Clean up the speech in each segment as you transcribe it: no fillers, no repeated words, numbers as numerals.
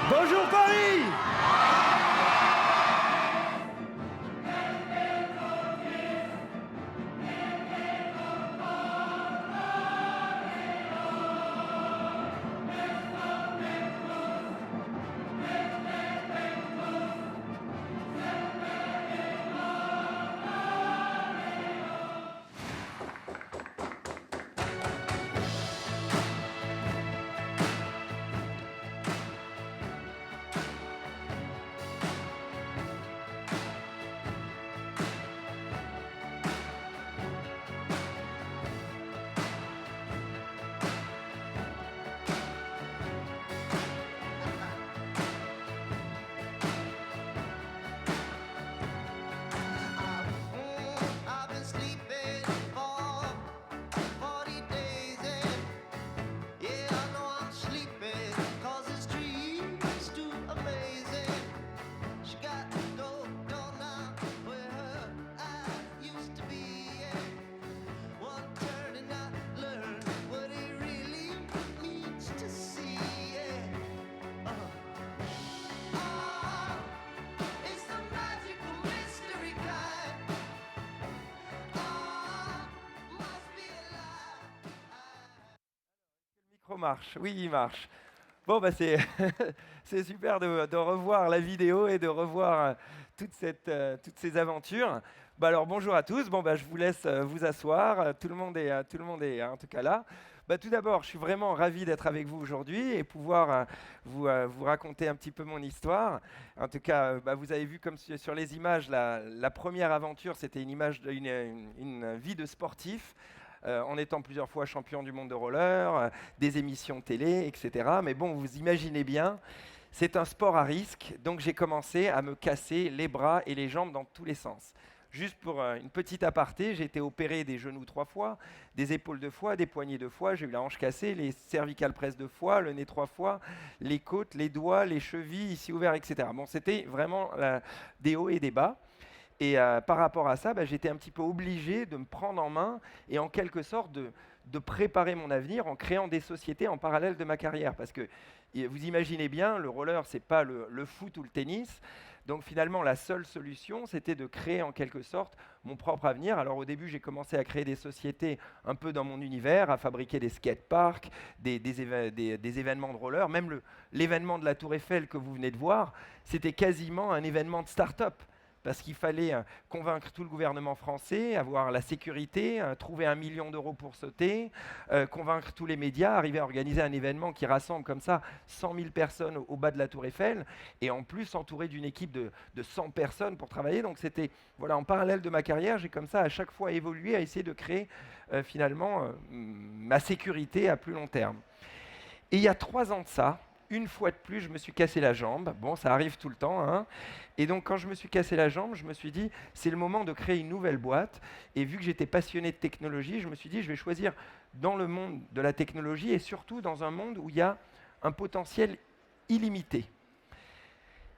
Bonjour Paris! I've been sleeping for 40 days and yeah, I know I'm sleeping 'cause this dream's too amazing. She got no door now where her eyes used to be. Yeah. One turn and I learned what it really means to see. Yeah. Ah, it's the magical mystery kind. Ah, must be alive. Le micro marche, oui, il marche. Bon, bah c'est c'est super de revoir la vidéo et de revoir toutes ces aventures. Bah alors bonjour à tous. Bon, bah je vous laisse vous asseoir. Tout le monde est en tout cas là. Bah tout d'abord, je suis vraiment ravi d'être avec vous aujourd'hui et pouvoir vous raconter un petit peu mon histoire. En tout cas, bah, vous avez vu comme sur les images, la première aventure, c'était une image une vie de sportif. En étant plusieurs fois champion du monde de roller, des émissions télé, etc. Mais bon, vous imaginez bien, c'est un sport à risque, donc j'ai commencé à me casser les bras et les jambes dans tous les sens. Juste pour une petite aparté, j'ai été opéré des genoux 3 fois, des épaules 2 fois, des poignets 2 fois, j'ai eu la hanche cassée, les cervicales presses 2 fois, le nez 3 fois, les côtes, les doigts, les chevilles ici ouverts, etc. Bon, c'était vraiment des hauts et des bas. Et par rapport à ça, bah, j'étais un petit peu obligé de me prendre en main et en quelque sorte de préparer mon avenir en créant des sociétés en parallèle de ma carrière. Parce que vous imaginez bien, le roller, ce n'est pas le foot ou le tennis. Donc finalement, la seule solution, c'était de créer en quelque sorte mon propre avenir. Alors au début, j'ai commencé à créer des sociétés un peu dans mon univers, à fabriquer des skateparks, des événements de roller. Même l'événement de la Tour Eiffel que vous venez de voir, c'était quasiment un événement de start-up parce qu'il fallait convaincre tout le gouvernement français, avoir la sécurité, trouver 1 million d'euros pour sauter, convaincre tous les médias, arriver à organiser un événement qui rassemble comme ça 100 000 personnes au bas de la Tour Eiffel, et en plus entouré d'une équipe de 100 personnes pour travailler. Donc c'était, voilà, en parallèle de ma carrière, j'ai comme ça à chaque fois évolué, à essayer de créer finalement ma sécurité à plus long terme. Et il y a 3 ans de ça, une fois de plus, je me suis cassé la jambe. Bon, ça arrive tout le temps, hein. Et donc, quand je me suis cassé la jambe, je me suis dit, c'est le moment de créer une nouvelle boîte. Et vu que j'étais passionné de technologie, je me suis dit, je vais choisir dans le monde de la technologie et surtout dans un monde où il y a un potentiel illimité.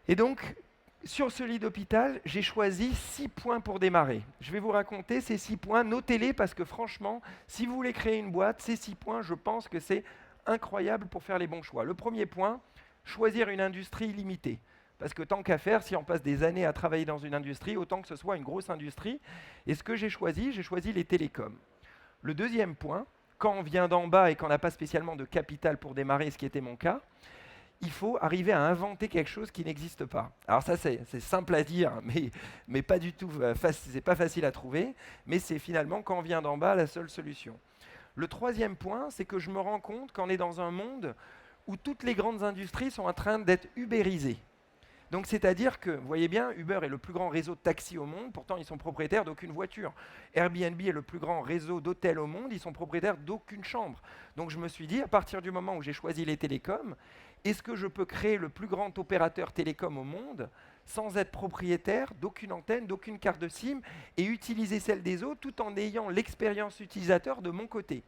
Et donc, sur ce lit d'hôpital, j'ai choisi 6 points pour démarrer. Je vais vous raconter ces 6 points. Notez-les parce que franchement, si vous voulez créer une boîte, ces 6 points, je pense que c'est incroyable pour faire les bons choix. Le premier point, choisir une industrie limitée. Parce que tant qu'à faire, si on passe des années à travailler dans une industrie, autant que ce soit une grosse industrie. Et ce que j'ai choisi les télécoms. Le deuxième point, quand on vient d'en bas et qu'on n'a pas spécialement de capital pour démarrer, ce qui était mon cas, il faut arriver à inventer quelque chose qui n'existe pas. Alors ça, c'est simple à dire, mais pas du tout, c'est pas facile à trouver, mais c'est finalement, quand on vient d'en bas, la seule solution. Le troisième point, c'est que je me rends compte qu'on est dans un monde où toutes les grandes industries sont en train d'être ubérisées. Donc c'est-à-dire que, vous voyez bien, Uber est le plus grand réseau de taxis au monde, pourtant ils sont propriétaires d'aucune voiture. Airbnb est le plus grand réseau d'hôtels au monde, ils sont propriétaires d'aucune chambre. Donc je me suis dit, à partir du moment où j'ai choisi les télécoms, est-ce que je peux créer le plus grand opérateur télécom au monde sans être propriétaire d'aucune antenne, d'aucune carte de SIM et utiliser celle des autres tout en ayant l'expérience utilisateur de mon côté.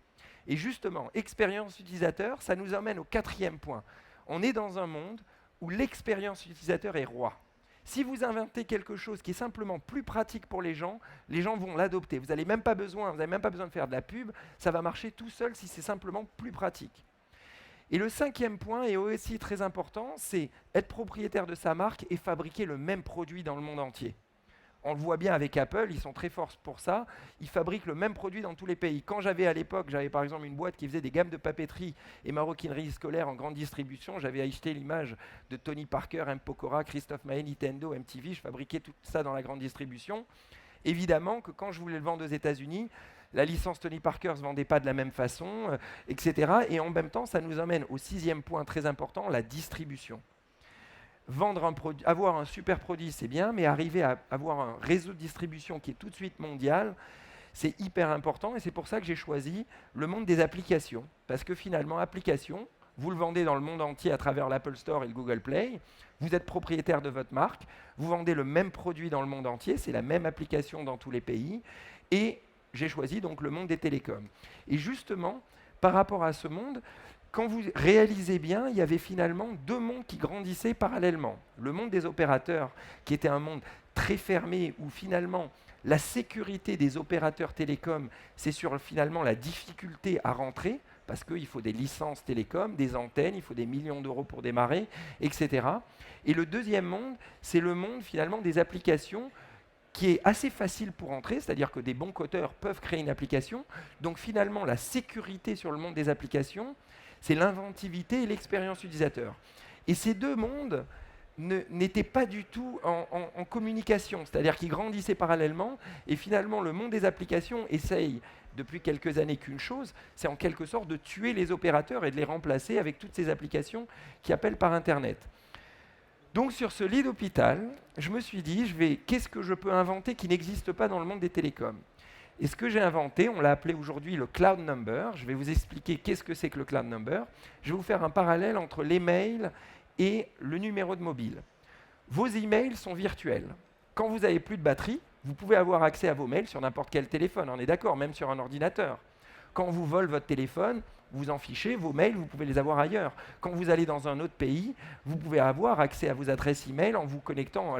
Et justement, expérience utilisateur, ça nous amène au quatrième point. On est dans un monde où l'expérience utilisateur est roi. Si vous inventez quelque chose qui est simplement plus pratique pour les gens vont l'adopter. Vous n'avez même pas besoin de faire de la pub, ça va marcher tout seul si c'est simplement plus pratique. Et le cinquième point, est aussi très important, c'est être propriétaire de sa marque et fabriquer le même produit dans le monde entier. On le voit bien avec Apple, ils sont très forts pour ça. Ils fabriquent le même produit dans tous les pays. Quand j'avais à l'époque, j'avais par exemple une boîte qui faisait des gammes de papeterie et maroquinerie scolaire en grande distribution. J'avais acheté l'image de Tony Parker, M. Pokora, Christophe Maé, Nintendo, MTV. Je fabriquais tout ça dans la grande distribution. Évidemment que quand je voulais le vendre aux États-Unis, la licence Tony Parker ne se vendait pas de la même façon, etc. Et en même temps, ça nous emmène au sixième point très important, la distribution. Vendre un produit, avoir un super produit, c'est bien, mais arriver à avoir un réseau de distribution qui est tout de suite mondial, c'est hyper important. Et c'est pour ça que j'ai choisi le monde des applications. Parce que finalement, application, vous le vendez dans le monde entier à travers l'Apple Store et le Google Play. Vous êtes propriétaire de votre marque. Vous vendez le même produit dans le monde entier. C'est la même application dans tous les pays. Et j'ai choisi donc le monde des télécoms. Et justement, par rapport à ce monde, quand vous réalisez bien, il y avait finalement deux mondes qui grandissaient parallèlement. Le monde des opérateurs, qui était un monde très fermé, où finalement la sécurité des opérateurs télécoms, c'est sur finalement la difficulté à rentrer, parce qu'il faut des licences télécoms, des antennes, il faut des millions d'euros pour démarrer, etc. Et le deuxième monde, c'est le monde finalement des applications, qui est assez facile pour entrer, c'est-à-dire que des bons codeurs peuvent créer une application. Donc finalement, la sécurité sur le monde des applications, c'est l'inventivité et l'expérience utilisateur. Et ces deux mondes n'étaient pas du tout en communication, c'est-à-dire qu'ils grandissaient parallèlement, et finalement le monde des applications essaye depuis quelques années qu'une chose, c'est en quelque sorte de tuer les opérateurs et de les remplacer avec toutes ces applications qui appellent par Internet. Donc sur ce lit d'hôpital, je me suis dit, qu'est-ce que je peux inventer qui n'existe pas dans le monde des télécoms? Et ce que j'ai inventé, on l'a appelé aujourd'hui le Cloud Number. Je vais vous expliquer qu'est-ce que c'est que le Cloud Number. Je vais vous faire un parallèle entre l'email et le numéro de mobile. Vos emails sont virtuels. Quand vous n'avez plus de batterie, vous pouvez avoir accès à vos mails sur n'importe quel téléphone, on est d'accord, même sur un ordinateur. Quand on vous vole votre téléphone, vous en fichez, vos mails, vous pouvez les avoir ailleurs. Quand vous allez dans un autre pays, vous pouvez avoir accès à vos adresses email en vous connectant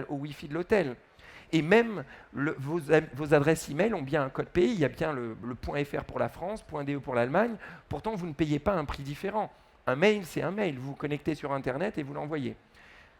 au Wi-Fi de l'hôtel. Et même vos adresses email ont bien un code pays, il y a bien le .fr pour la France, .de pour l'Allemagne. Pourtant, vous ne payez pas un prix différent. Un mail, c'est un mail. Vous vous connectez sur Internet et vous l'envoyez.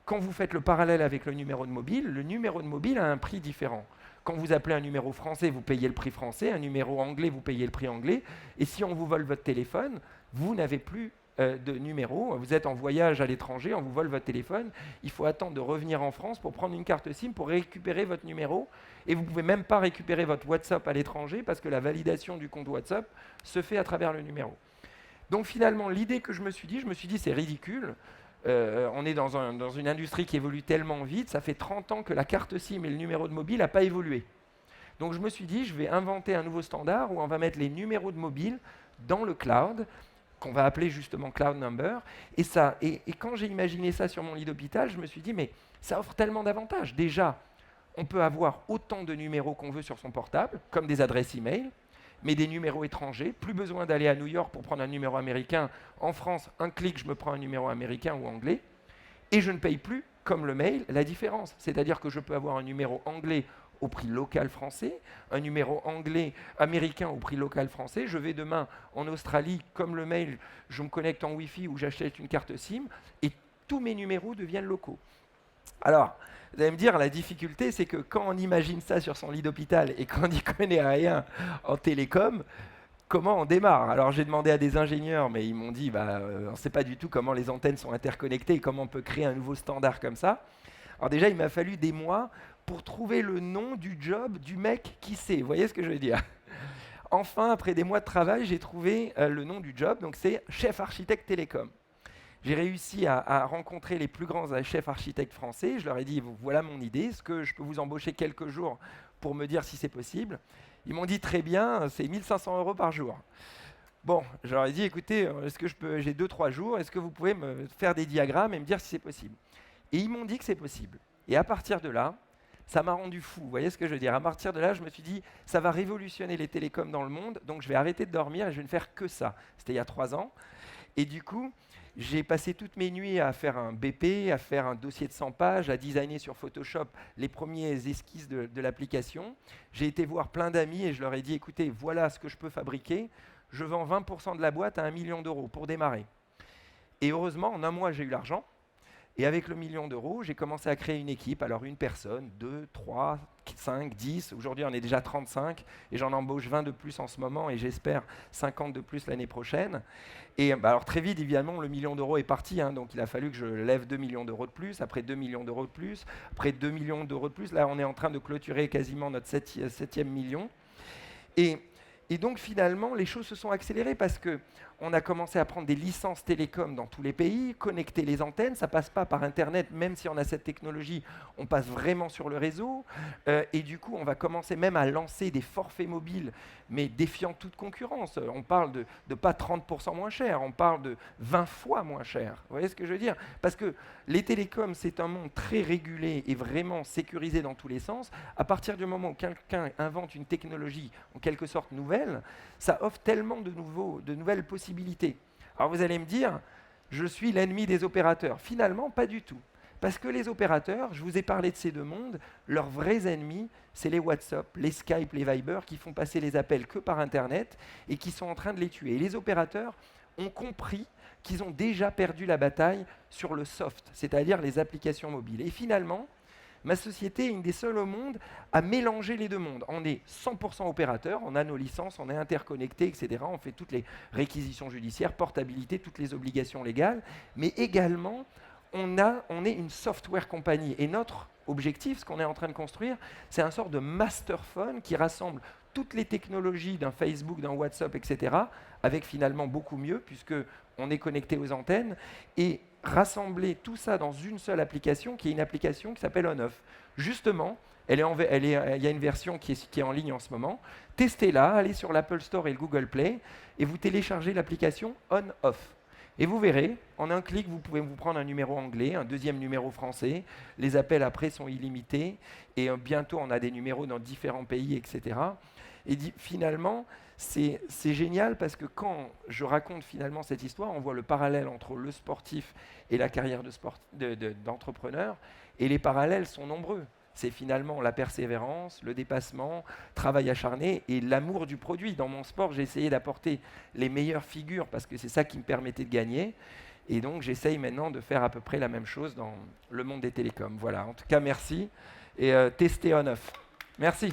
Quand vous faites le parallèle avec le numéro de mobile a un prix différent. Quand vous appelez un numéro français, vous payez le prix français. Un numéro anglais, vous payez le prix anglais. Et si on vous vole votre téléphone, vous n'avez plus de numéro. Vous êtes en voyage à l'étranger, on vous vole votre téléphone. Il faut attendre de revenir en France pour prendre une carte SIM pour récupérer votre numéro. Et vous ne pouvez même pas récupérer votre WhatsApp à l'étranger parce que la validation du compte WhatsApp se fait à travers le numéro. Donc finalement, l'idée que je me suis dit c'est ridicule. On est dans une industrie qui évolue tellement vite, ça fait 30 ans que la carte SIM et le numéro de mobile n'a pas évolué. Donc je me suis dit, je vais inventer un nouveau standard où on va mettre les numéros de mobile dans le cloud, qu'on va appeler justement Cloud Number. Et quand j'ai imaginé ça sur mon lit d'hôpital, je me suis dit, mais ça offre tellement d'avantages. Déjà, on peut avoir autant de numéros qu'on veut sur son portable, comme des adresses email, mais des numéros étrangers. Plus besoin d'aller à New York pour prendre un numéro américain. En France, un clic, je me prends un numéro américain ou anglais. Et je ne paye plus, comme le mail, la différence. C'est-à-dire que je peux avoir un numéro anglais au prix local français, un numéro anglais américain au prix local français. Je vais demain en Australie, comme le mail, je me connecte en Wi-Fi ou j'achète une carte SIM et tous mes numéros deviennent locaux. Alors, vous allez me dire, la difficulté, c'est que quand on imagine ça sur son lit d'hôpital et qu'on n'y connaît rien en télécom, comment on démarre? Alors j'ai demandé à des ingénieurs, mais ils m'ont dit, on ne sait pas du tout comment les antennes sont interconnectées et comment on peut créer un nouveau standard comme ça. Alors déjà, il m'a fallu des mois pour trouver le nom du job du mec qui sait. Vous voyez ce que je veux dire? Enfin, après des mois de travail, j'ai trouvé le nom du job, donc c'est chef architecte télécom. J'ai réussi à rencontrer les plus grands chefs architectes français. Je leur ai dit, voilà mon idée, est-ce que je peux vous embaucher quelques jours pour me dire si c'est possible? Ils m'ont dit, très bien, c'est 1 500 € par jour. Bon, je leur ai dit, écoutez, j'ai 2-3 jours, est-ce que vous pouvez me faire des diagrammes et me dire si c'est possible? Et ils m'ont dit que c'est possible. Et à partir de là, ça m'a rendu fou. Vous voyez ce que je veux dire? À partir de là, je me suis dit, ça va révolutionner les télécoms dans le monde, donc je vais arrêter de dormir et je vais ne faire que ça. C'était il y a 3 ans. Et du coup, j'ai passé toutes mes nuits à faire un BP, à faire un dossier de 100 pages, à designer sur Photoshop les premiers esquisses de l'application. J'ai été voir plein d'amis et je leur ai dit, écoutez, voilà ce que je peux fabriquer. Je vends 20% de la boîte à 1 million d'euros pour démarrer. Et heureusement, en un mois, j'ai eu l'argent. Et avec le 1 000 000 d'euros, j'ai commencé à créer une équipe. Alors une personne, 2, 3, 5, 10. Aujourd'hui, on est déjà 35 et j'en embauche 20 de plus en ce moment et j'espère 50 de plus l'année prochaine. Et alors très vite, évidemment, le 1 000 000 d'euros est parti. Donc il a fallu que je lève 2 millions d'euros de plus, après 2 millions d'euros de plus, après 2 millions d'euros de plus. Là, on est en train de clôturer quasiment notre septième million. Et, et donc finalement, les choses se sont accélérées parce que on a commencé à prendre des licences télécom dans tous les pays, connecter les antennes, ça passe pas par Internet, même si on a cette technologie, on passe vraiment sur le réseau. Et du coup, on va commencer même à lancer des forfaits mobiles, mais défiant toute concurrence. On parle de pas 30% moins cher, on parle de 20 fois moins cher. Vous voyez ce que je veux dire? Parce que les télécoms, c'est un monde très régulé et vraiment sécurisé dans tous les sens. À partir du moment où quelqu'un invente une technologie en quelque sorte nouvelle, ça offre tellement de nouvelles possibilités. Alors vous allez me dire, je suis l'ennemi des opérateurs. Finalement, pas du tout. Parce que les opérateurs, je vous ai parlé de ces deux mondes, leurs vrais ennemis, c'est les WhatsApp, les Skype, les Viber, qui font passer les appels que par Internet et qui sont en train de les tuer. Et les opérateurs ont compris qu'ils ont déjà perdu la bataille sur le soft, c'est-à-dire les applications mobiles. Et finalement, ma société est une des seules au monde à mélanger les deux mondes. On est 100% opérateur, on a nos licences, on est interconnecté, etc. On fait toutes les réquisitions judiciaires, portabilité, toutes les obligations légales, mais également, on est une software compagnie. Et notre objectif, ce qu'on est en train de construire, c'est un sort de master phone qui rassemble toutes les technologies d'un Facebook, d'un WhatsApp, etc., avec finalement beaucoup mieux, puisque on est connecté aux antennes, et rassembler tout ça dans une seule application, qui est une application qui s'appelle On-Off. Justement, il y a une version qui est en ligne en ce moment. Testez-la, allez sur l'Apple Store et le Google Play, et vous téléchargez l'application On-Off. Et vous verrez, en un clic, vous pouvez vous prendre un numéro anglais, un deuxième numéro français. Les appels après sont illimités. Et bientôt, on a des numéros dans différents pays, etc. Et finalement, c'est génial parce que quand je raconte finalement cette histoire, on voit le parallèle entre le sportif et la carrière d'entrepreneur. Et les parallèles sont nombreux. C'est finalement la persévérance, le dépassement, travail acharné et l'amour du produit. Dans mon sport, j'ai essayé d'apporter les meilleures figures parce que c'est ça qui me permettait de gagner. Et donc, j'essaye maintenant de faire à peu près la même chose dans le monde des télécoms. Voilà, en tout cas, merci. Et testez On-Off. Merci.